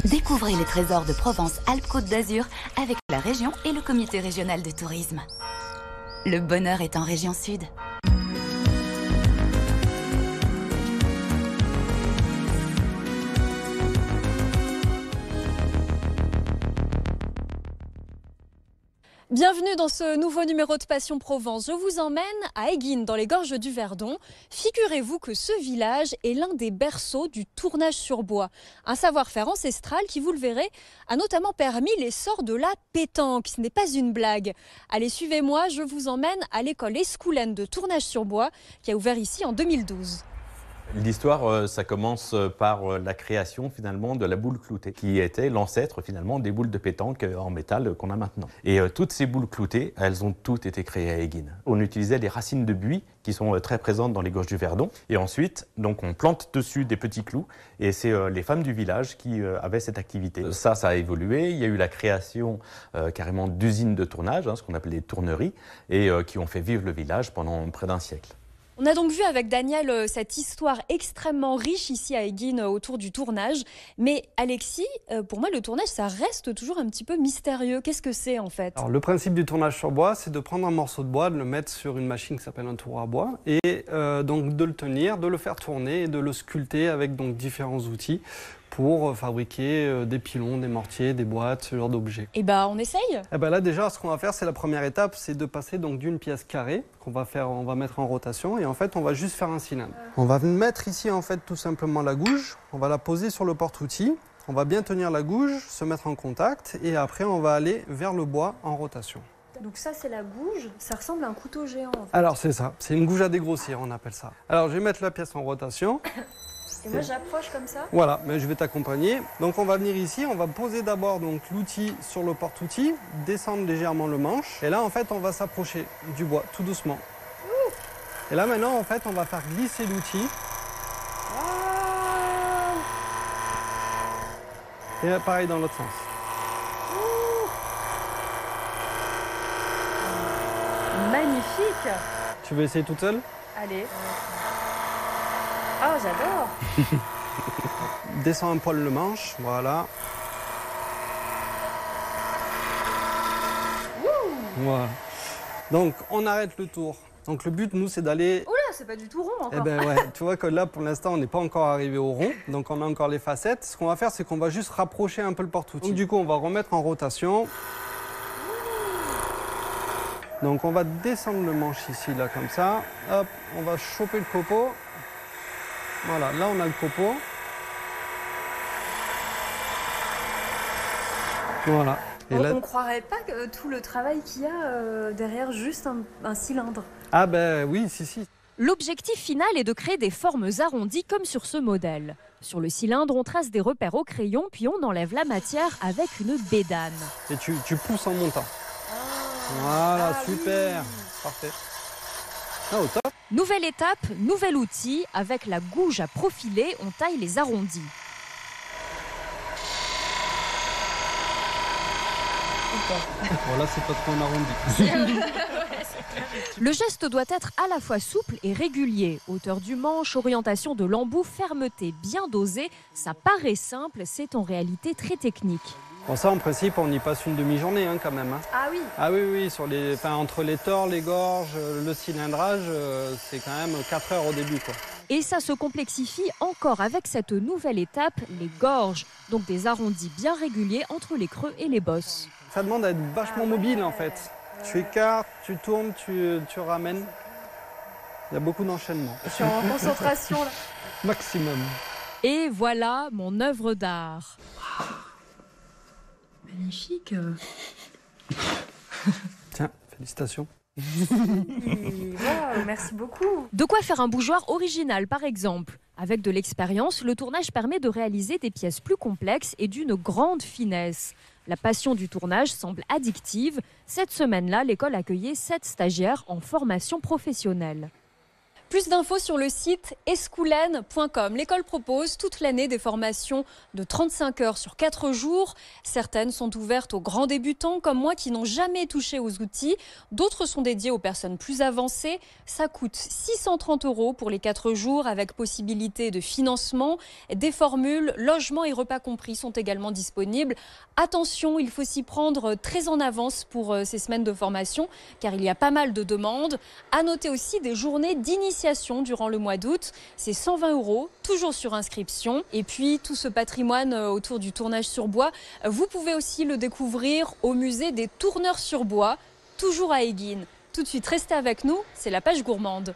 Découvrez les trésors de Provence-Alpes-Côte d'Azur avec la région et le comité régional de tourisme. Le bonheur est en région sud. Bienvenue dans ce nouveau numéro de Passion Provence. Je vous emmène à Eyguines, dans les gorges du Verdon. Figurez-vous que ce village est l'un des berceaux du tournage sur bois. Un savoir-faire ancestral qui, vous le verrez, a notamment permis l'essor de la pétanque. Ce n'est pas une blague. Allez, suivez-moi, je vous emmène à l'école Escoulaine de tournage sur bois qui a ouvert ici en 2012. L'histoire, ça commence par la création finalement de la boule cloutée, qui était l'ancêtre finalement des boules de pétanque en métal qu'on a maintenant. Et toutes ces boules cloutées, elles ont toutes été créées à Eyguines. On utilisait les racines de buis qui sont très présentes dans les gorges du Verdon. Et ensuite, donc, on plante dessus des petits clous. Et c'est les femmes du village qui avaient cette activité. Ça a évolué. Il y a eu la création carrément d'usines de tournage, ce qu'on appelait les tourneries, et qui ont fait vivre le village pendant près d'un siècle. On a donc vu avec Daniel cette histoire extrêmement riche ici à Eyguines autour du tournage. Mais Alexis, pour moi le tournage ça reste toujours un petit peu mystérieux. Qu'est-ce que c'est en fait? Alors, le principe du tournage sur bois, c'est de prendre un morceau de bois, de le mettre sur une machine qui s'appelle un tour à bois et donc de le tenir, de le faire tourner et de le sculpter avec donc différents outils pour fabriquer des pilons, des mortiers, des boîtes, ce genre d'objets. Et on essaye. Là déjà, ce qu'on va faire, c'est la première étape, c'est de passer donc d'une pièce carrée on va mettre en rotation et en fait, on va juste faire un cylindre. On va mettre ici en fait tout simplement la gouge, on va la poser sur le porte-outil, on va bien tenir la gouge, se mettre en contact et après, on va aller vers le bois en rotation. Donc ça, c'est la gouge, ça ressemble à un couteau géant en fait. Alors c'est ça, c'est une gouge à dégrossir, on appelle ça. Alors je vais mettre la pièce en rotation. Et moi j'approche comme ça. Voilà, mais je vais t'accompagner. Donc on va venir ici, on va poser d'abord donc l'outil sur le porte-outil, descendre légèrement le manche. Et là en fait on va s'approcher du bois tout doucement. Et là maintenant en fait on va faire glisser l'outil. Et pareil dans l'autre sens. Magnifique. Tu veux essayer toute seule? Allez. Ah, j'adore. Descends un poil le manche, voilà. Voilà. Donc on arrête le tour. Donc le but nous c'est d'aller... Oula, c'est pas du tout rond encore. Tu vois que là pour l'instant on n'est pas encore arrivé au rond, donc on a encore les facettes. Ce qu'on va faire c'est qu'on va juste rapprocher un peu le porte-outil. Du coup on va remettre en rotation. Donc on va descendre le manche ici, là comme ça. Hop, on va choper le copeau. Voilà, là on a le copeau. Voilà. Et là... On ne croirait pas que tout le travail qu'il y a derrière juste un cylindre. Ah oui, si. L'objectif final est de créer des formes arrondies comme sur ce modèle. Sur le cylindre, on trace des repères au crayon, puis on enlève la matière avec une bédane. Et tu pousses en montant. Voilà, super. Oui. Parfait. Au top. Nouvelle étape, nouvel outil. Avec la gouge à profiler, on taille les arrondis. Voilà, c'est pas trop un arrondi. Le geste doit être à la fois souple et régulier. Hauteur du manche, orientation de l'embout, fermeté bien dosée. Ça paraît simple, c'est en réalité très technique. Bon, ça, en principe, on y passe une demi-journée quand même. Ah oui. Ah oui, entre les tors, les gorges, le cylindrage, c'est quand même 4 heures au début, quoi. Et ça se complexifie encore avec cette nouvelle étape, les gorges. Donc des arrondis bien réguliers entre les creux et les bosses. Ça demande à être vachement mobile, en fait. Tu écartes, tu tournes, tu ramènes. Il y a beaucoup d'enchaînements. Je suis en concentration, là. Maximum. Et voilà mon œuvre d'art. Magnifique. Tiens, félicitations. Wow, merci beaucoup. De quoi faire un bougeoir original, par exemple. Avec de l'expérience, le tournage permet de réaliser des pièces plus complexes et d'une grande finesse. La passion du tournage semble addictive. Cette semaine-là, l'école accueillait 7 stagiaires en formation professionnelle. Plus d'infos sur le site escoulen.com. L'école propose toute l'année des formations de 35 heures sur 4 jours. Certaines sont ouvertes aux grands débutants comme moi qui n'ont jamais touché aux outils. D'autres sont dédiées aux personnes plus avancées. Ça coûte 630 € pour les 4 jours avec possibilité de financement. Des formules, logement et repas compris sont également disponibles. Attention, il faut s'y prendre très en avance pour ces semaines de formation car il y a pas mal de demandes. À noter aussi des journées d'initiation durant le mois d'août. C'est 120 €, toujours sur inscription. Et puis tout ce patrimoine autour du tournage sur bois, vous pouvez aussi le découvrir au musée des tourneurs sur bois, toujours à Eguines. Tout de suite, restez avec nous, c'est la page gourmande.